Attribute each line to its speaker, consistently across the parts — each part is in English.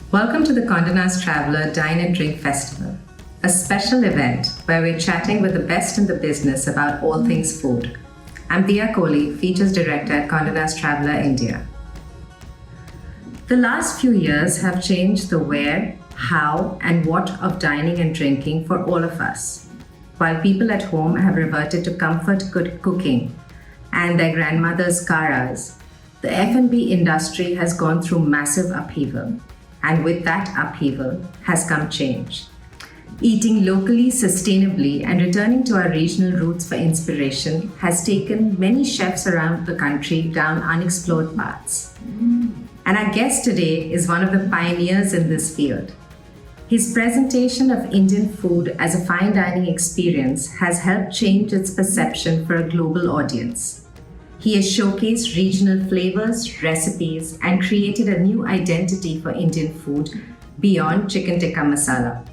Speaker 1: Welcome to the Conde Nast Traveler Dine and Drink Festival, a special event where we're chatting with the best in the business about all things food. I'm Dia Kohli, Features Director at Conde Nast Traveler India. The last few years have changed the where, how, and what of dining and drinking for all of us. While people at home have reverted to comfort cooking and their grandmother's karas, the F&B industry has gone through massive upheaval. And with that upheaval has come change. Eating locally, sustainably, and returning to our regional roots for inspiration has taken many chefs around the country down unexplored paths. And our guest today is one of the pioneers in this field. His presentation of Indian food as a fine dining experience has helped change its perception for a global audience. He has showcased regional flavors, recipes, and created a new identity for Indian food beyond chicken tikka masala.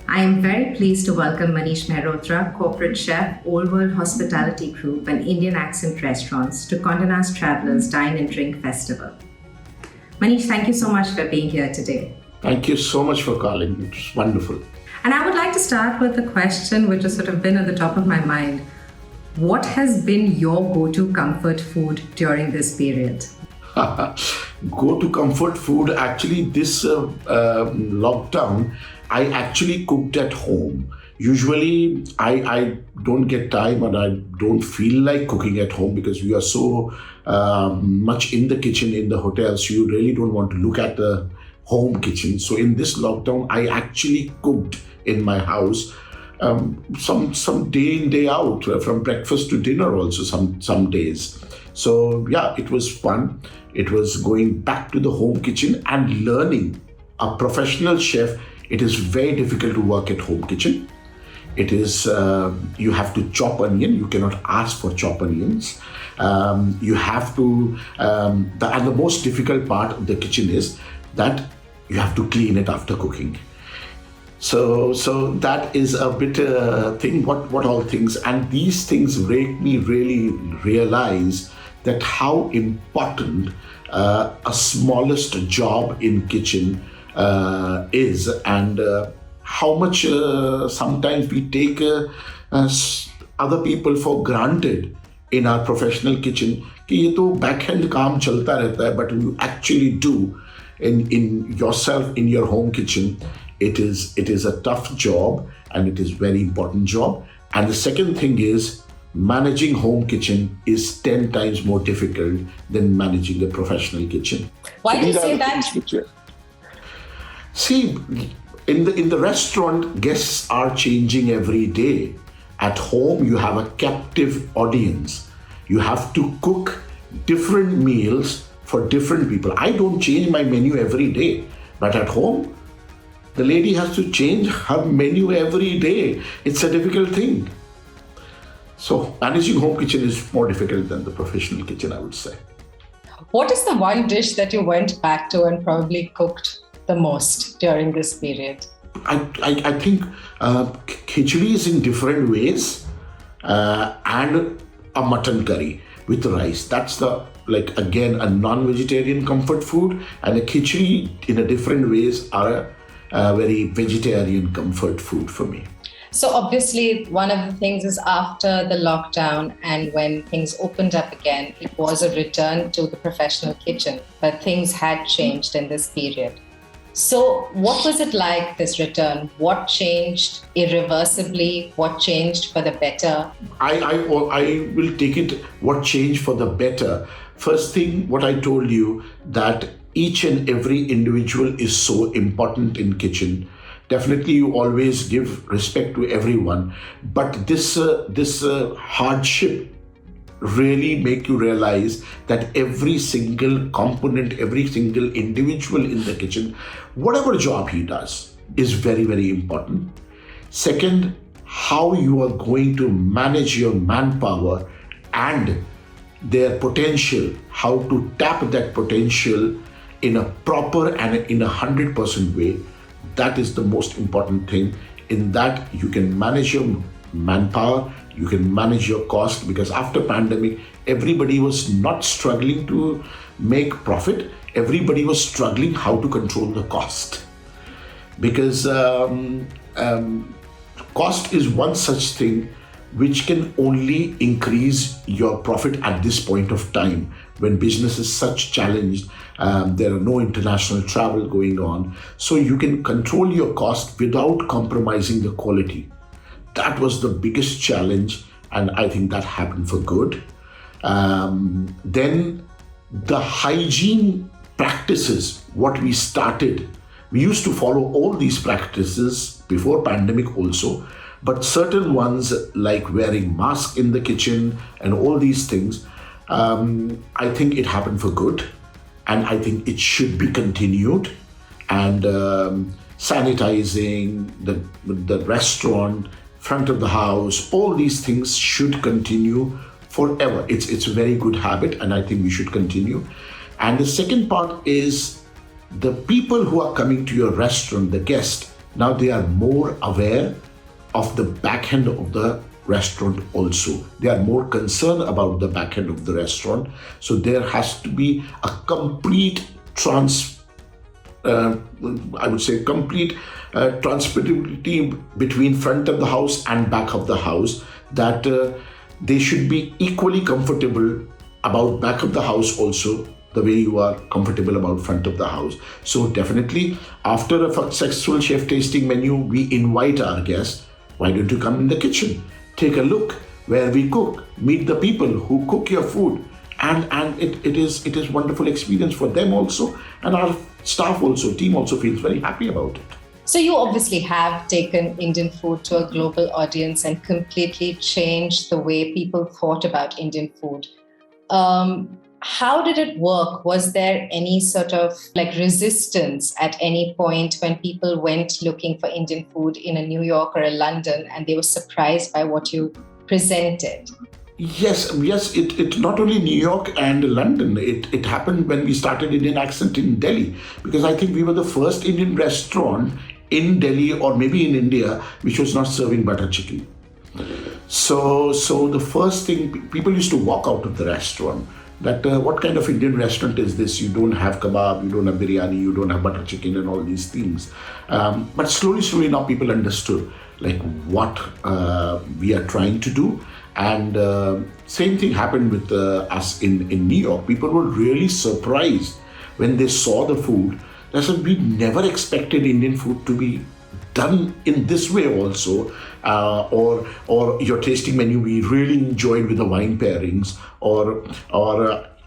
Speaker 1: I am very pleased to welcome Manish Malhotra, Corporate Chef, Old World Hospitality Group, and Indian Accent Restaurants to Conde Nast Travelers Dine and Drink Festival. Manish, thank you so much for being here today.
Speaker 2: Thank you so much for calling. It's wonderful.
Speaker 1: And I would like to start with a question which has sort of been at the top of my mind. What has been your go-to comfort food during this period?
Speaker 2: Go-to comfort food, actually this lockdown, I actually cooked at home. Usually I don't get time and I don't feel like cooking at home because we are so much in the kitchen in the hotels. You really don't want to look at the home kitchen. So in this lockdown, I actually cooked in my house. Some day in, day out, from breakfast to dinner also some days. So yeah, it was fun. It was going back to the home kitchen and learning. A professional chef, it is very difficult to work at home kitchen. It is, you have to chop onion. You cannot ask for chop onions. You have to, and the most difficult part of the kitchen is that you have to clean it after cooking. So that is a bit thing, what all things, and these things make me really realize that how important a smallest job in kitchen is, and how much sometimes we take other people for granted in our professional kitchen. कि ये तो backhand काम चलता रहता है, but you actually do in yourself in your home kitchen. It is a tough job and it is very important job. And the second thing is managing home kitchen is 10 times more difficult than managing a professional kitchen.
Speaker 1: Why do you say that?
Speaker 2: See, in the restaurant, guests are changing every day. At home, you have a captive audience. You have to cook different meals for different people. I don't change my menu every day, but at home, the lady has to change her menu every day. It's a difficult thing. So managing home kitchen is more difficult than the professional kitchen, I would say.
Speaker 1: What is the one dish that you went back to and probably cooked the most during this period?
Speaker 2: I think khichdi is in different ways and a mutton curry with rice. That's again a non-vegetarian comfort food, and a khichdi in a different ways are a very vegetarian comfort food for me.
Speaker 1: So obviously one of the things is after the lockdown and when things opened up again, it was a return to the professional kitchen, but things had changed in this period. So what was it like, this return? What changed irreversibly? What changed for the better?
Speaker 2: I will take it, what changed for the better. First thing, what I told you, that each and every individual is so important in kitchen. Definitely you always give respect to everyone, but this hardship really make you realize that every single component, every single individual in the kitchen, whatever job he does, is very, very important. Second, how you are going to manage your manpower and their potential, how to tap that potential in a proper and in 100% way. That is the most important thing. In that, you can manage your manpower, you can manage your cost, because after pandemic, everybody was not struggling to make profit. everybody was struggling how to control the cost. Because cost is one such thing which can only increase your profit at this point of time when business is such challenged. There are no international travel going on, so you can control your cost without compromising the quality. That was the biggest challenge, and I think that happened for good. Then the hygiene practices, what we started, we used to follow all these practices before pandemic also, but certain ones like wearing mask in the kitchen and all these things, I think it happened for good, and I think it should be continued. And sanitizing the restaurant, front of the house, all these things should continue forever. It's a very good habit, and I think we should continue. And the second part is the people who are coming to your restaurant, the guests, now they are more aware of the back end of the restaurant also. They are more concerned about the back end of the restaurant. So there has to be a complete transparency between front of the house and back of the house, that they should be equally comfortable about back of the house also, the way you are comfortable about front of the house. So definitely, after a successful chef tasting menu, we invite our guests, why don't you come in the kitchen? Take a look where we cook, meet the people who cook your food, and it is wonderful experience for them also, and our staff also, team also feels very happy about it.
Speaker 1: So you obviously have taken Indian food to a global audience and completely changed the way people thought about Indian food. How did it work? Was there any sort of resistance at any point when people went looking for Indian food in a New York or a London and they were surprised by what you presented?
Speaker 2: Yes, it not only New York and London, it happened when we started Indian Accent in Delhi, because I think we were the first Indian restaurant in Delhi or maybe in India which was not serving butter chicken. So the first thing, people used to walk out of the restaurant, that what kind of Indian restaurant is this? You don't have kebab, you don't have biryani, you don't have butter chicken and all these things. But slowly now people understood what we are trying to do. And same thing happened with us in New York. People were really surprised when they saw the food. They said, we never expected Indian food to be done in this way also, or your tasting menu we really enjoyed with the wine pairings, or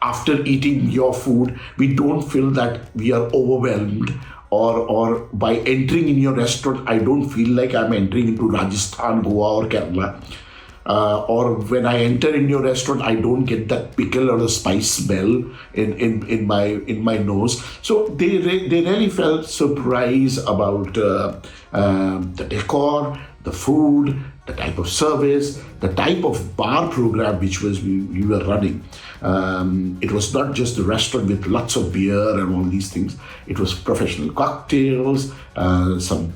Speaker 2: after eating your food we don't feel that we are overwhelmed, or by entering in your restaurant I don't feel like I'm entering into Rajasthan, Goa or Kerala. Or when I enter in your restaurant, I don't get that pickle or the spice smell in my nose. So they really felt surprised about the decor, the food, the type of service, the type of bar program which we were running. It was not just the restaurant with lots of beer and all these things. It was professional cocktails, some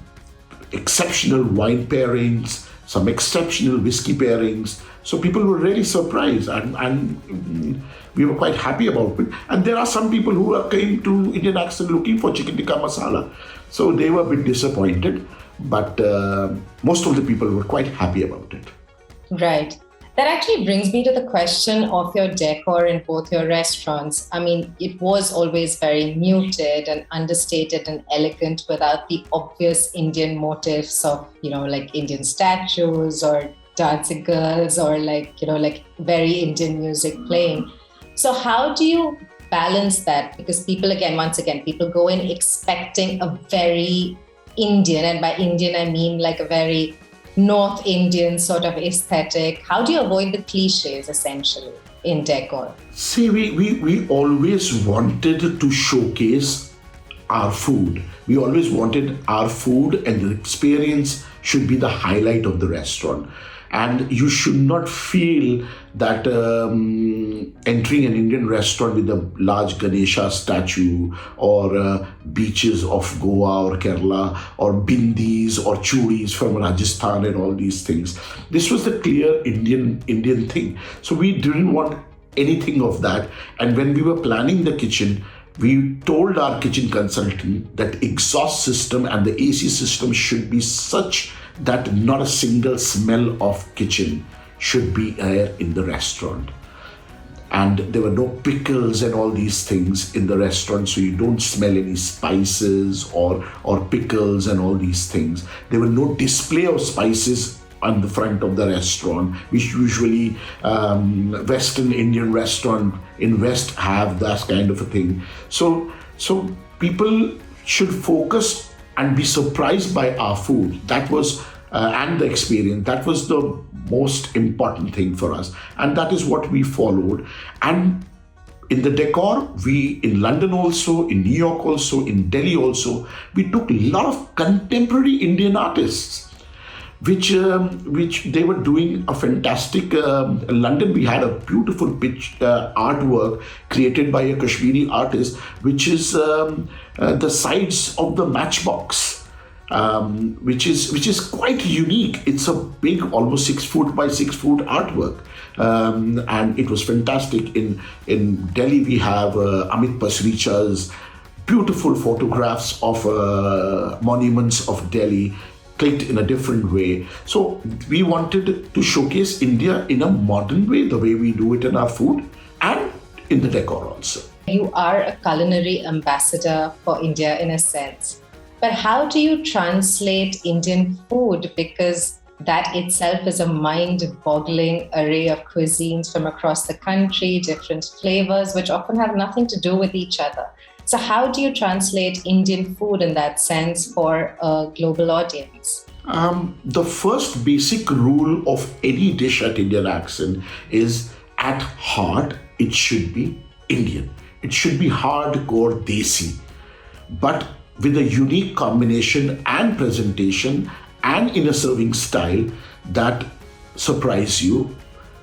Speaker 2: exceptional wine pairings, some exceptional whiskey pairings. So people were really surprised, and we were quite happy about it. And there are some people who came to Indian Accent looking for chicken tikka masala. So they were a bit disappointed, but most of the people were quite happy about it.
Speaker 1: Right. That actually brings me to the question of your decor in both your restaurants. I mean, it was always very muted and understated and elegant without the obvious Indian motifs of, Indian statues or dancing girls or very Indian music playing. So how do you balance that? Because once again, people go in expecting a very Indian, and by Indian, I mean a very North Indian sort of aesthetic. How do you avoid the cliches essentially in decor?
Speaker 2: See, we always wanted to showcase our food. We always wanted our food, and the experience should be the highlight of the restaurant. And you should not feel that entering an Indian restaurant with a large Ganesha statue, or beaches of Goa or Kerala, or bindis or churis from Rajasthan and all these things. This was the clear Indian thing. So we didn't want anything of that. And when we were planning the kitchen, We told our kitchen consultant that exhaust system and the AC system should be such that not a single smell of kitchen should be there in the restaurant. And there were no pickles and all these things in the restaurant, so you don't smell any spices or pickles and all these things. There were no display of spices on the front of the restaurant, which usually Western Indian restaurant in West have that kind of a thing. So people should focus and be surprised by our food. That was and the experience. That was the most important thing for us, and that is what we followed. And in the decor, we in London also, in New York also, in Delhi also, we took a lot of contemporary Indian artists, which they were doing a fantastic. London, we had a beautiful artwork created by a Kashmiri artist, which is the sides of the matchbox. Which is quite unique. It's a big, almost 6 foot by 6 foot artwork, and it was fantastic. In Delhi, we have Amit Pasricha's beautiful photographs of monuments of Delhi, clicked in a different way. So we wanted to showcase India in a modern way, the way we do it in our food and in the decor also.
Speaker 1: You are a culinary ambassador for India in a sense. But how do you translate Indian food? Because that itself is a mind-boggling array of cuisines from across the country, different flavors, which often have nothing to do with each other. So how do you translate Indian food in that sense for a global audience?
Speaker 2: The first basic rule of any dish at Indian Accent is, at heart, it should be Indian. It should be hardcore desi. But with a unique combination and presentation and in a serving style that surprise you.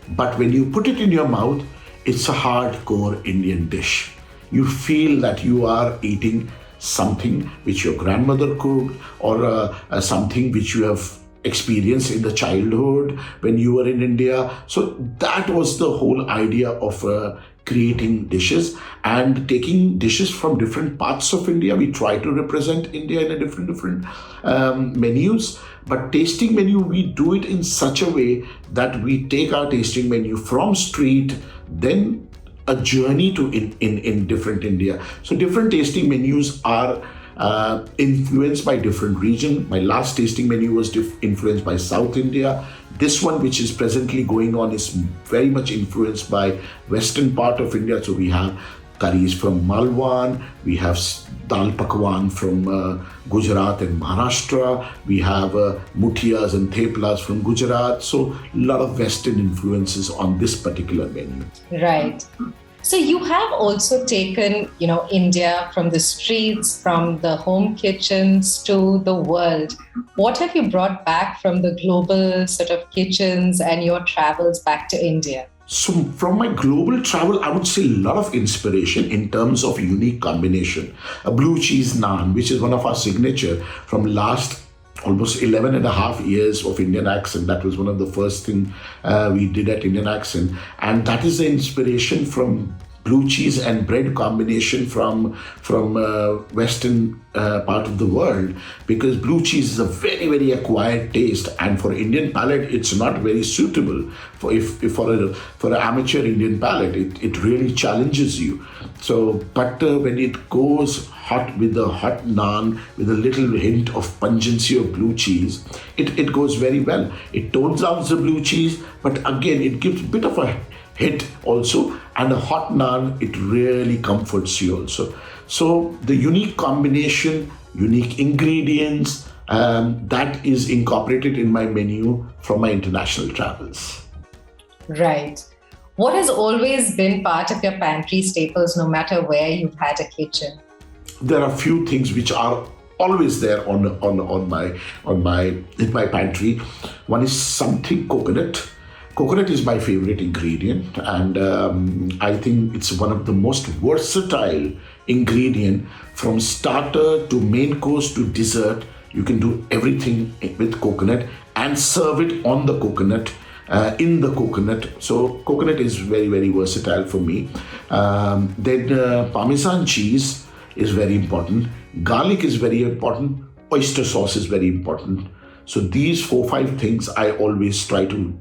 Speaker 2: But when you put it in your mouth, it's a hardcore Indian dish. You feel that you are eating something which your grandmother cooked, or something which you have experienced in the childhood when you were in India. So that was the whole idea of creating dishes and taking dishes from different parts of India. We try to represent India in a different menus, but tasting menu, we do it in such a way that we take our tasting menu from street, then a journey to in different India. So different tasting menus are influenced by different region. My last tasting menu was influenced by South India. This one, which is presently going on, is very much influenced by western part of India. So we have curries from Malwan, we have dal pakwan from Gujarat and Maharashtra, we have mutiyas and theplas from Gujarat. So a lot of western influences on this particular menu.
Speaker 1: Right. So you have also taken, India from the streets, from the home kitchens to the world. What have you brought back from the global sort of kitchens and your travels back to India?
Speaker 2: So from my global travel, I would say a lot of inspiration in terms of unique combination. A blue cheese naan, which is one of our signature from last almost 11 and a half years of Indian Accent. That was one of the first thing we did at Indian Accent. And that is the inspiration from blue cheese and bread combination from western part of the world, because blue cheese is a very, very acquired taste, and for Indian palate it's not very suitable. For an amateur Indian palate, it really challenges you. So but when it goes hot with the hot naan with a little hint of pungency of blue cheese, it goes very well. It tones down the blue cheese, but again it gives a bit of a hit also, and a hot naan, it really comforts you also. So the unique combination, unique ingredients, that is incorporated in my menu from my international travels.
Speaker 1: Right. What has always been part of your pantry staples, no matter where you've had a kitchen?
Speaker 2: There are a few things which are always there in my pantry. One is something coconut. Coconut is my favorite ingredient, and I think it's one of the most versatile ingredient. From starter to main course to dessert, you can do everything with coconut and serve it on the coconut. in the coconut. So coconut is very, very versatile for me. Then Parmesan cheese is very important. Garlic is very important. Oyster sauce is very important. So these 4-5 things I always try to,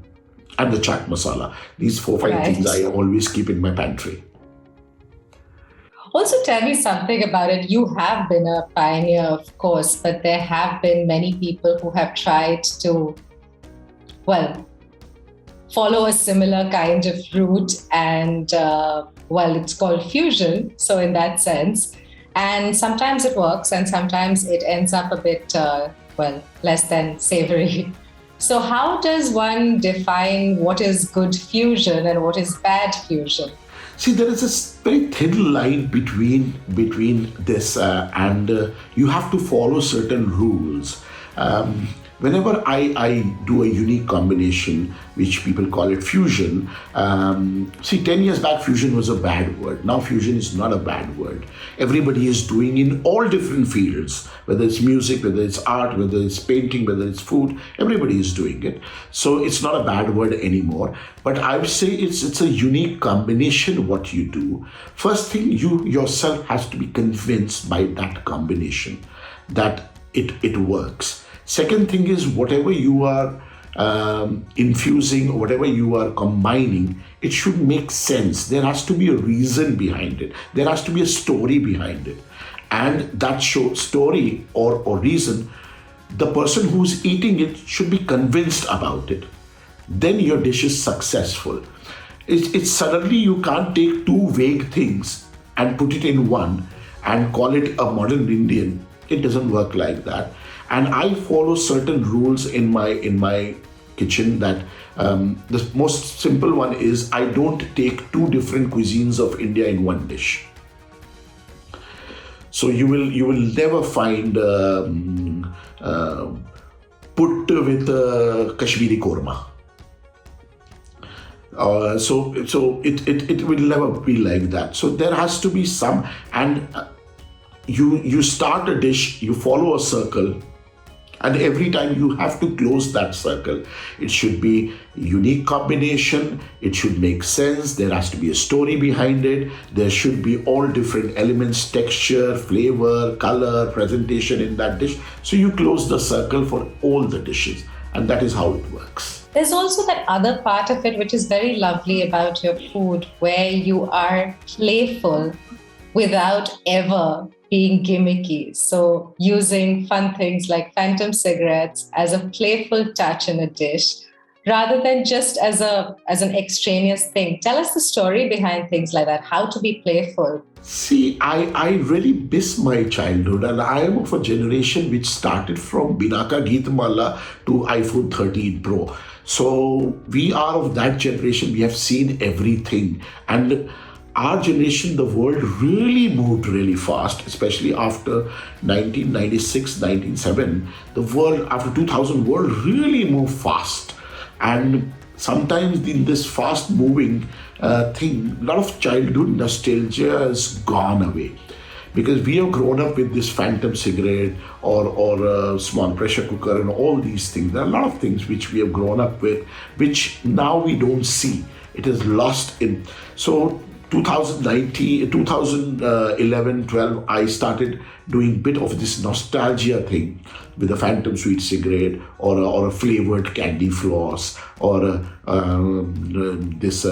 Speaker 2: and the chaat masala. These 4-5 things I always keep in my pantry.
Speaker 3: Also, tell me something about it. You have been a pioneer, of course, but there have been many people who have tried to, well, follow a similar kind of route. And, it's called fusion. So in that sense, and sometimes it works and sometimes it ends up a bit, less than savory. So how does one define what is good fusion and what is bad fusion?
Speaker 2: See, there is a very thin line between this, and you have to follow certain rules. Whenever I do a unique combination, which people call it fusion, 10 years back, fusion was a bad word. Now, fusion is not a bad word. Everybody is doing in all different fields, whether it's music, whether it's art, whether it's painting, whether it's food, everybody is doing it. So it's not a bad word anymore. But I would say it's a unique combination what you do. First thing, you yourself has to be convinced by that combination that it works. Second thing is, whatever you are infusing, whatever you are combining, it should make sense. There has to be a reason behind it. There has to be a story behind it. And that story or reason, the person who's eating it should be convinced about it. Then your dish is successful. It's suddenly you can't take two vague things and put it in one and call it a modern Indian. It doesn't work like that. And I follow certain rules in my kitchen that the most simple one is I don't take two different cuisines of India in one dish. So you will never find put with Kashmiri korma. So it will never be like that. So there has to be some, and you start a dish, you follow a circle. And every time you have to close that circle. It should be a unique combination. It should make sense. There has to be a story behind it. There should be all different elements, texture, flavor, color, presentation in that dish. So you close the circle for all the dishes. And that is how it works.
Speaker 3: There's also that other part of it, which is very lovely about your food, where you are playful without ever being gimmicky. So using fun things like phantom cigarettes as a playful touch in a dish, rather than just as an extraneous thing. Tell us the story behind things like that, how to be playful.
Speaker 2: See, I really miss my childhood, and I am of a generation which started from Binaka Geetmala to iPhone 13 Pro. So we are of that generation. We have seen everything. And our generation, the world really moved really fast, especially after 1996, 1997. The world, after 2000, world really moved fast. And sometimes in this fast moving thing, a lot of childhood nostalgia has gone away. Because we have grown up with this phantom cigarette or a small pressure cooker and all these things. There are a lot of things which we have grown up with, which now we don't see. It is lost in. So 2011, 12, I started doing bit of this nostalgia thing with a phantom sweet cigarette or a flavored candy floss or this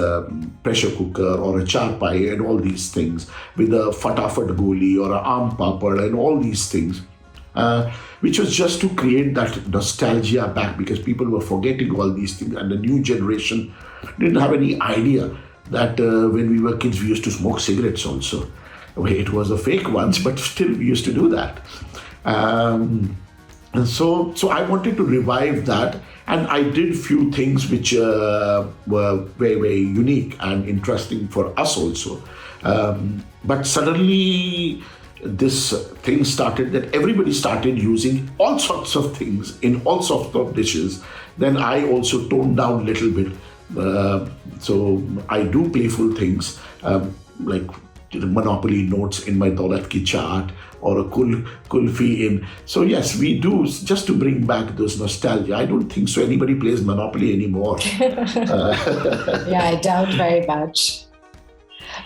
Speaker 2: pressure cooker or a charpai and all these things with a fatafat goli or a aam papad and all these things. Which was just to create that nostalgia back because people were forgetting all these things and the new generation didn't have any idea that when we were kids, we used to smoke cigarettes also. It was a fake ones, but still we used to do that. And so I wanted to revive that. And I did few things which were very, very unique and interesting for us also. But suddenly this thing started that everybody started using all sorts of things in all sorts of dishes. Then I also toned down a little bit. So I do playful things like Monopoly notes in my Daulat Ki Chaat or a kulfi in. So yes, we do, just to bring back those nostalgia. I don't think so anybody plays Monopoly anymore.
Speaker 3: Yeah, I doubt very much.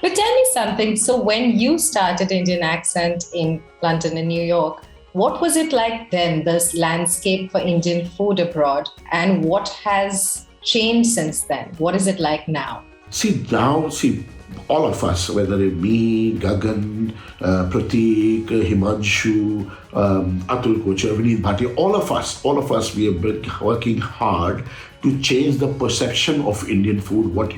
Speaker 3: But tell me something. So when you started Indian Accent in London and New York, what was it like then, this landscape for Indian food abroad? And what has changed since then? What is it like now?
Speaker 2: See, all of us, whether it's me, Gagan, Pratik, Himanshu, Atul Kochar, Vineet Bhatia, all of us, we have been working hard to change the perception of Indian food, what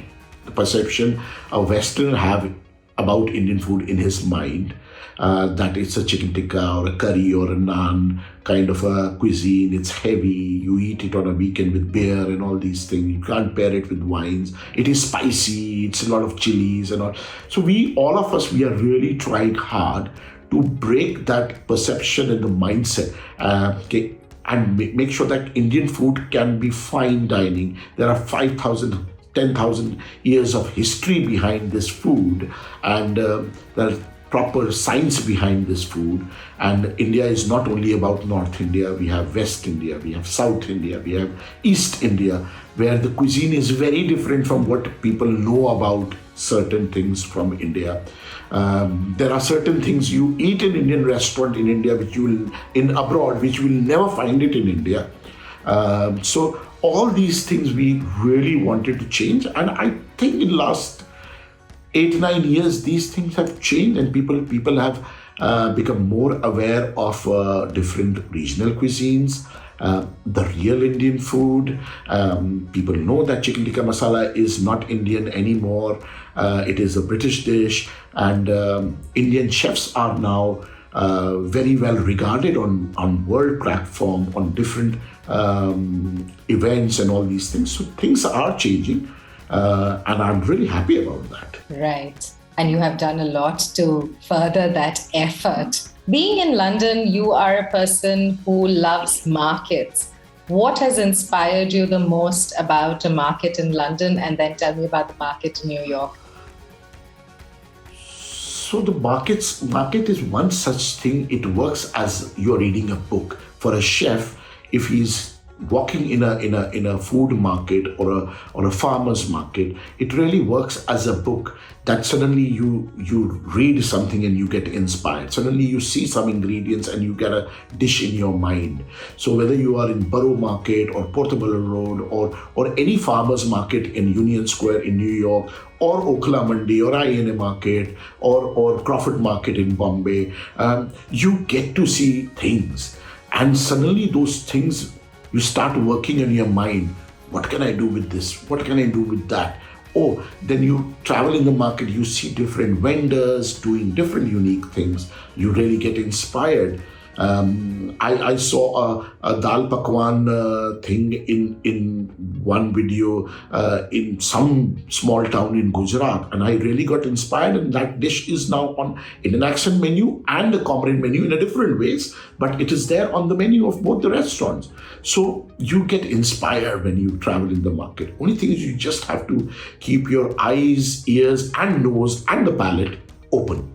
Speaker 2: the perception a Westerner have about Indian food in his mind. That it's a chicken tikka or a curry or a naan kind of a cuisine. It's heavy. You eat it on a weekend with beer and all these things. You can't pair it with wines. It is spicy. It's a lot of chilies and all. So all of us, we are really trying hard to break that perception and the mindset. And make sure that Indian food can be fine dining. There are 5,000, 10,000 years of history behind this food, and there are proper science behind this food. And India is not only about North India. We have West India, we have South India, we have East India, where the cuisine is very different from what people know about certain things from India. There are certain things you eat in Indian restaurant in India, which you will in abroad, which you will never find it in India. So all these things we really wanted to change, and I think in last 8-9 years, these things have changed, and people have become more aware of different regional cuisines, the real Indian food. People know that chicken tikka masala is not Indian anymore. It is a British dish, and Indian chefs are now very well regarded on world platform, on different events and all these things. So things are changing. And I'm really happy about that.
Speaker 3: Right. And you have done a lot to further that effort. Being in London, you are a person who loves markets. What has inspired you the most about a market in London? And then tell me about the market in New York.
Speaker 2: So the market is one such thing. It works as you're reading a book. For a chef, if he's walking in a food market or a farmer's market, it really works as a book, that suddenly you read something and you get inspired. Suddenly you see some ingredients and you get a dish in your mind. So whether you are in Borough Market or Portobello Road or any farmer's market in Union Square in New York, or Okla Mandi or INA Market or Crawford Market in Bombay, you get to see things, and suddenly those things, you start working in your mind. What can I do with this? What can I do with that? Oh, then you travel in the market, you see different vendors doing different unique things. You really get inspired. I saw a dal pakwan thing in one video in some small town in Gujarat, and I really got inspired, and that dish is now on Indian Accent menu and the Comrade menu in a different ways, but it is there on the menu of both the restaurants. So you get inspired when you travel in the market. Only thing is you just have to keep your eyes, ears and nose and the palate open.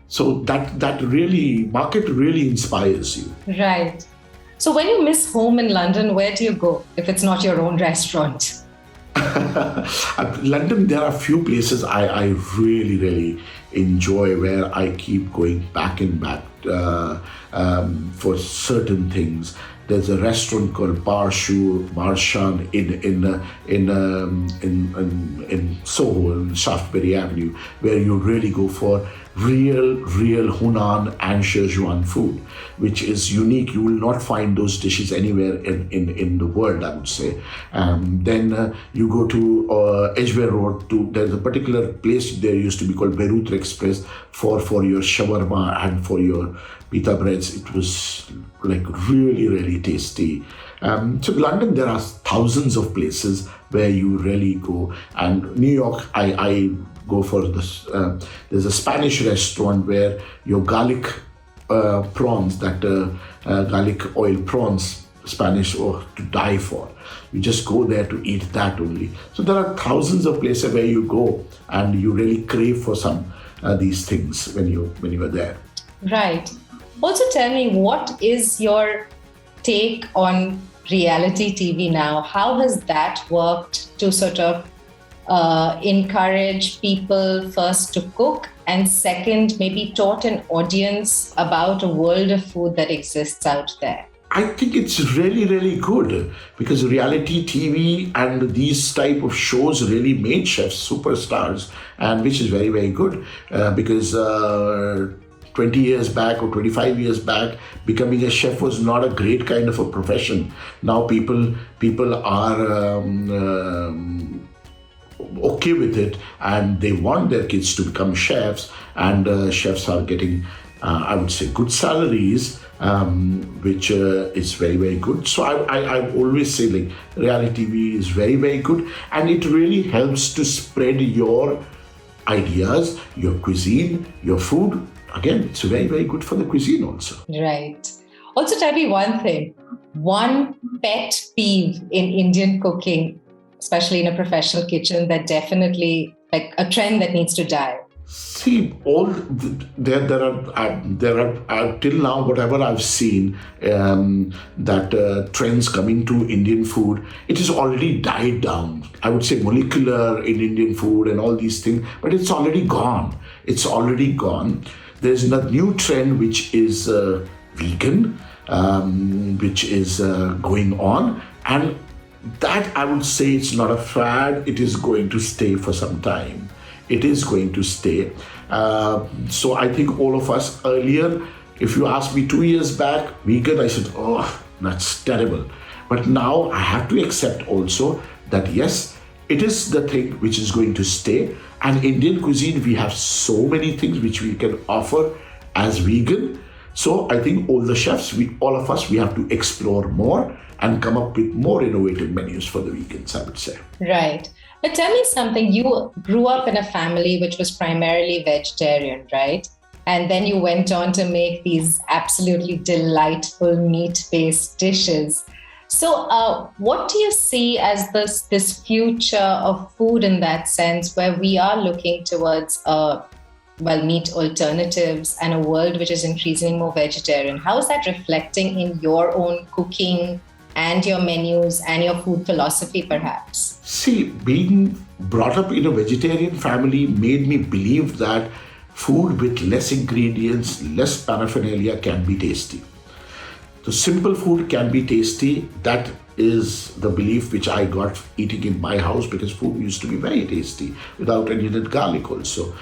Speaker 2: So that really, market really inspires you.
Speaker 3: Right. So when you miss home in London, where do you go if it's not your own restaurant?
Speaker 2: London, there are a few places I really, really enjoy, where I keep going back and back for certain things. There's a restaurant called Barshan in Soho, in Shaftesbury Avenue, where you really go for real Hunan and Szechuan food, which is unique. You will not find those dishes anywhere in the world, I would say. Then you go to Edgware Road. There's a particular place there used to be called Beirut Express for your shawarma and for your pita breads. It was like really, really tasty. So London, there are thousands of places where you really go. And New York, I go for this. There's a Spanish restaurant where your garlic prawns, garlic oil prawns, Spanish, or to die for. You just go there to eat that only. So there are thousands of places where you go and you really crave for some these things when you were there.
Speaker 3: Right. Also, tell me, what is your take on reality TV now? How has that worked to sort of encourage people first to cook, and second, maybe taught an audience about a world of food that exists out there?
Speaker 2: I think it's really, really good because reality TV and these type of shows really made chefs superstars, and which is very, very good because 20 years back or 25 years back, becoming a chef was not a great kind of a profession. Now people are okay with it, and they want their kids to become chefs, and chefs are getting, I would say, good salaries, which is very, very good. So I always say, like, reality TV is very, very good, and it really helps to spread your ideas, your cuisine, your food. Again, it's very, very good for the cuisine also.
Speaker 3: Right. Also, tell me one thing. One pet peeve in Indian cooking, especially in a professional kitchen, that definitely, like, a trend that needs to die.
Speaker 2: See, there are till now, whatever I've seen, that trends coming to Indian food, it has already died down. I would say molecular in Indian food and all these things, but it's already gone. It's already gone. There's a new trend which is vegan, which is going on, and that, I would say, it's not a fad. It is going to stay for some time. It is going to stay. So I think all of us earlier, if you asked me 2 years back, vegan, I said, oh, that's terrible. But now I have to accept also that yes, it is the thing which is going to stay. And Indian cuisine, we have so many things which we can offer as vegan. So I think all the chefs, all of us, we have to explore more and come up with more innovative menus for the vegans, I would say.
Speaker 3: Right. But tell me something. You grew up in a family which was primarily vegetarian, right? And then you went on to make these absolutely delightful meat-based dishes. So what do you see as this future of food in that sense, where we are looking towards meat alternatives and a world which is increasingly more vegetarian? How is that reflecting in your own cooking and your menus and your food philosophy, perhaps?
Speaker 2: See, being brought up in a vegetarian family made me believe that food with less ingredients, less paraphernalia can be tasty. So simple food can be tasty. That is the belief which I got eating in my house, because food used to be very tasty without onion and garlic also,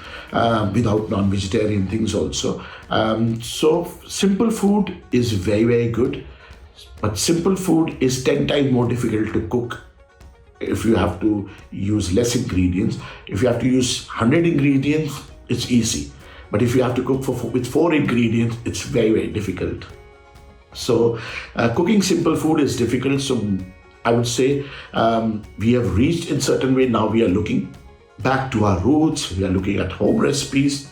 Speaker 2: without non-vegetarian things also. So simple food is very, very good. But simple food is 10 times more difficult to cook if you have to use less ingredients. If you have to use 100 ingredients, it's easy. But if you have to cook with 4 ingredients, it's very, very difficult. So cooking simple food is difficult. So I would say we have reached in certain way. Now we are looking back to our roots. We are looking at home recipes.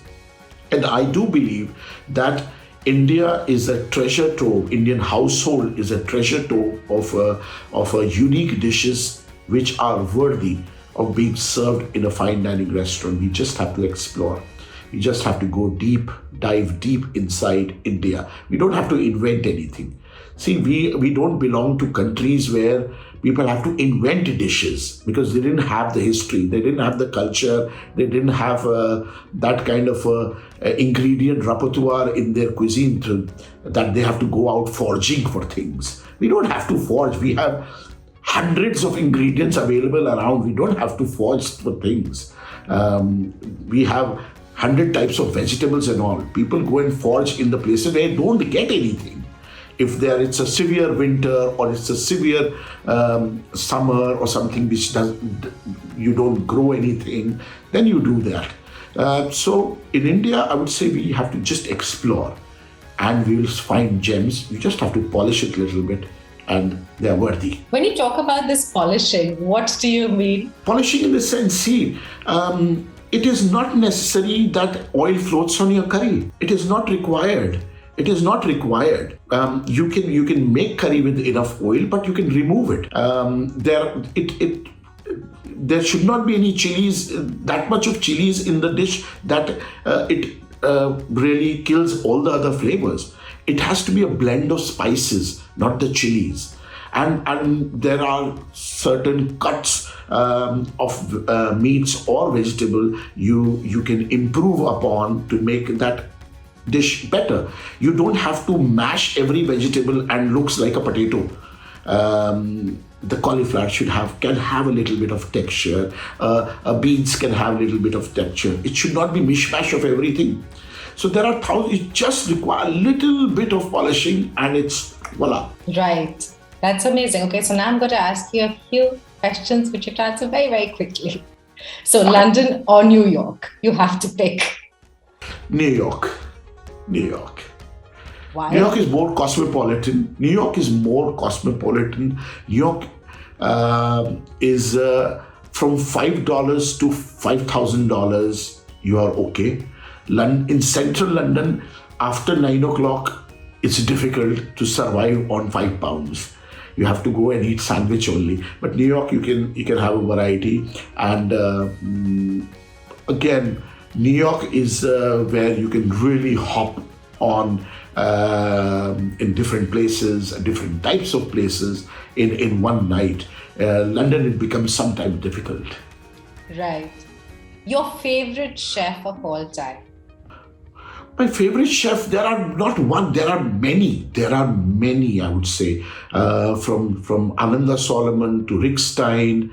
Speaker 2: And I do believe that India is a treasure trove. Indian household is a treasure trove of unique dishes which are worthy of being served in a fine dining restaurant. We just have to explore. We just have to go deep, dive deep inside India. We don't have to invent anything. See, we don't belong to countries where people have to invent dishes, because they didn't have the history, they didn't have the culture, they didn't have that kind of ingredient repertoire in their cuisine that they have to go out foraging for things. We don't have to forage. We have hundreds of ingredients available around. We don't have to forage for things. We have 100 types of vegetables and all. People go and forage in the places where they don't get anything. If it's a severe winter or it's a severe summer or something which you don't grow anything, then you do that. So in India, I would say we have to just explore, and we will find gems. You just have to polish it a little bit, and they are worthy.
Speaker 3: When you talk about this polishing, what do you mean?
Speaker 2: Polishing in the sense, see, it is not necessary that oil floats on your curry. It is not required. It is not required. You can make curry with enough oil, but you can remove it. there should not be any chilies, that much of chilies in the dish that it really kills all the other flavors. It has to be a blend of spices, not the chilies. And there are certain cuts of meats or vegetable you can improve upon to make that dish better. You don't have to mash every vegetable and looks like a potato. The cauliflower can have a little bit of texture. Beans can have a little bit of texture. It should not be mishmash of everything. So there are thousands. It just requires a little bit of polishing, and it's voila.
Speaker 3: Right. That's amazing. Okay, so now I'm going to ask you a few questions which you can answer very, very quickly. So, London or New York? You have to pick.
Speaker 2: New York.
Speaker 3: Why?
Speaker 2: New York is more cosmopolitan. New York is from $5 to $5,000. You are okay. In central London, after 9 o'clock, it's difficult to survive on £5. You have to go and eat sandwich only. But New York, you can have a variety. And again, New York is where you can really hop on in different places, different types of places in one night. London, it becomes sometimes difficult.
Speaker 3: Right. Your favorite chef of all time?
Speaker 2: My favorite chef, there are not one, there are many. I would say. From Ananda Solomon to Rick Stein,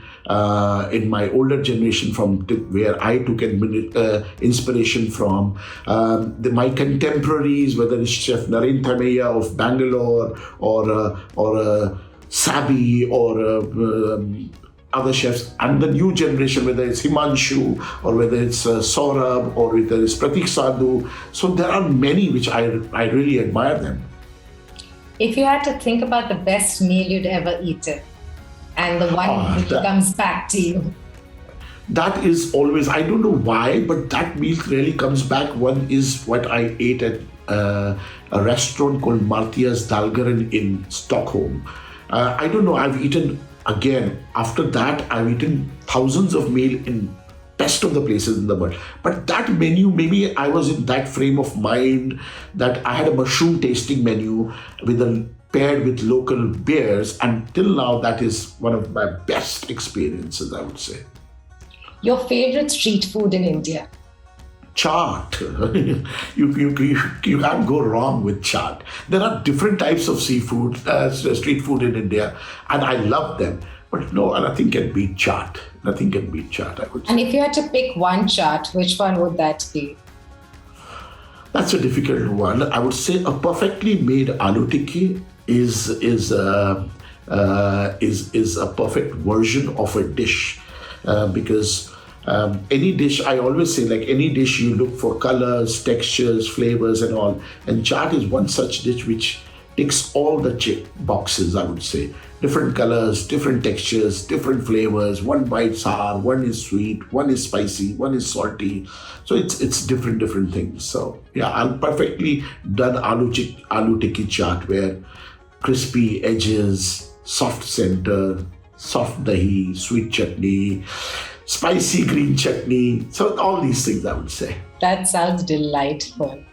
Speaker 2: in my older generation, from where I took inspiration from. My contemporaries, whether it's Chef Naren Thameya of Bangalore or Sabi or other chefs, and the new generation, whether it's Himanshu or whether it's Saurabh or whether it's Pratik Sadhu. So there are many which I really admire them.
Speaker 3: If you had to think about the best meal you'd ever eaten and the one which comes back to you.
Speaker 2: That is always, I don't know why, but that meal really comes back. One is what I ate at a restaurant called Martia's Dalgaren in Stockholm. I don't know, I've eaten, again, after that, I've eaten thousands of meals in best of the places in the world. But that menu, maybe I was in that frame of mind that I had a mushroom tasting menu paired with local beers. And till now, that is one of my best experiences, I would say.
Speaker 3: Your favorite street food in India?
Speaker 2: Chaat. You can't go wrong with chaat. There are different types of seafood, street food in India, and I love them. But no, nothing can beat chaat. Nothing can beat chaat, I would say.
Speaker 3: And if you had to pick one chaat, which one would that be?
Speaker 2: That's a difficult one. I would say a perfectly made aloo tikki is a perfect version of a dish, because any dish, I always say, like any dish, you look for colors, textures, flavors and all. And chaat is one such dish which ticks all the boxes, I would say. Different colors, different textures, different flavors. One bites sour, one is sweet, one is spicy, one is salty. So it's different things. So yeah, I'm perfectly done aloo tikki chaat, where crispy edges, soft center, soft dahi, sweet chutney, spicy green chutney. So all these things, I would say.
Speaker 3: That sounds delightful.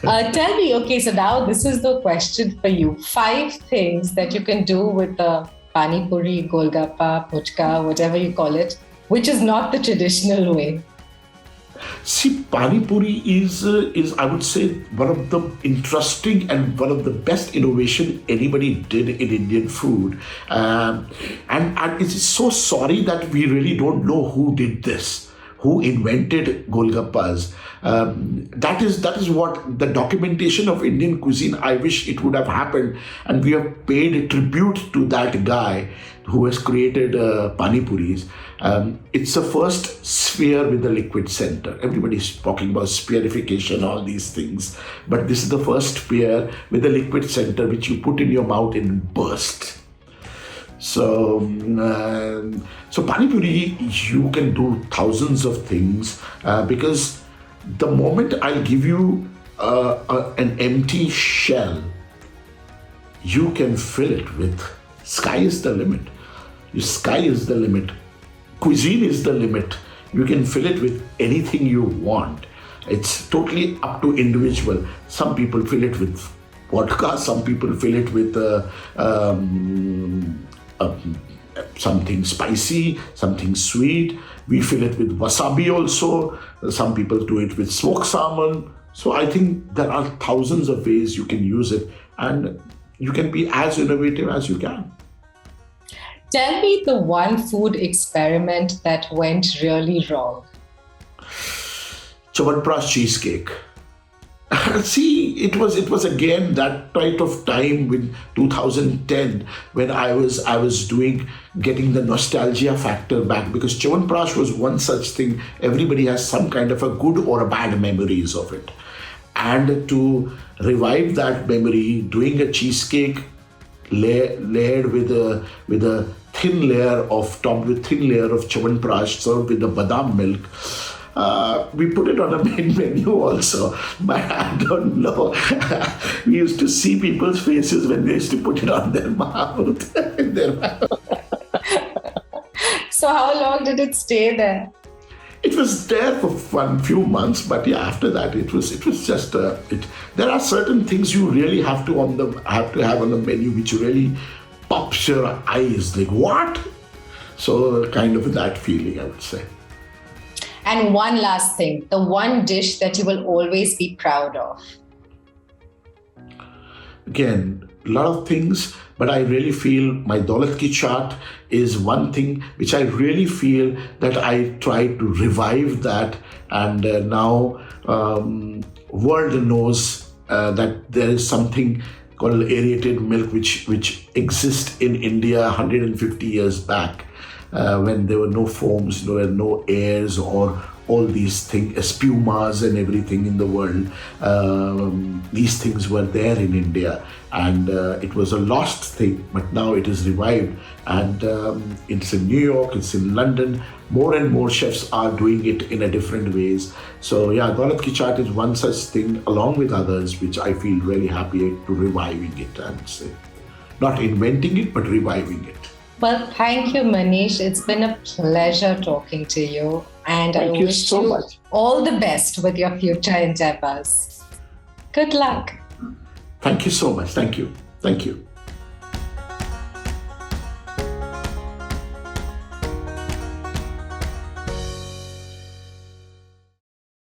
Speaker 3: Tell me, okay, so now this is the question for you. 5 things that you can do with the pani puri, golgappa, puchka, whatever you call it, which is not the traditional way.
Speaker 2: See, pani puri is I would say one of the interesting and one of the best innovation anybody did in Indian food, and it's so sorry that we really don't know who did this, who invented golgappas. That is what the documentation of Indian cuisine, I wish it would have happened, and we have paid tribute to that guy who has created pani puris. It's the first sphere with the liquid center. Everybody's talking about spherification, all these things, but this is the first sphere with the liquid center which you put in your mouth and burst. So pani puri, you can do thousands of things, because the moment I'll give you an empty shell, you can fill it with, sky is the limit. Your sky is the limit. cuisine is the limit. You can fill it with anything you want. It's totally up to individual. Some people fill it with vodka, some people fill it with something spicy, something sweet. We fill it with wasabi also. Some people do it with smoked salmon. So I think there are thousands of ways you can use it, and you can be as innovative as you can.
Speaker 3: Tell me the one food experiment that went really wrong.
Speaker 2: Chyawanprash cheesecake. See, it was again that type of time in 2010 when I was getting the nostalgia factor back, because Chyawanprash was one such thing. Everybody has some kind of a good or a bad memories of it, and to revive that memory, doing a cheesecake layered with a thin layer of topped with thin layer of Chyawanprash served with the badam milk. We put it on a main menu also, but I don't know. We used to see people's faces when they used to put it on their mouth.
Speaker 3: So how long did it stay there?
Speaker 2: It was there for one few months, but yeah, after that it was just it. There are certain things you really have to have on the menu which really pops your eyes, like what? So kind of that feeling, I would say.
Speaker 3: And one last thing, the one dish that you will always be proud of.
Speaker 2: Again, a lot of things, but I really feel my Daulat Ki Chaat is one thing which I really feel that I try to revive that, and now world knows that there is something called aerated milk which exists in India 150 years back. When there were no foams, there were no airs or all these things, espumas and everything in the world. These things were there in India, and it was a lost thing, but now it is revived, and it's in New York, it's in London. More and more chefs are doing it in a different ways. So yeah, Daulat Ki Chaat is one such thing, along with others, which I feel really happy to reviving it, I would say. Not inventing it, but reviving it.
Speaker 3: Well, thank you, Manish. It's been a pleasure talking to you. And I wish you all the best with your future endeavors. Good luck.
Speaker 2: Thank you so much. Thank you. Thank you.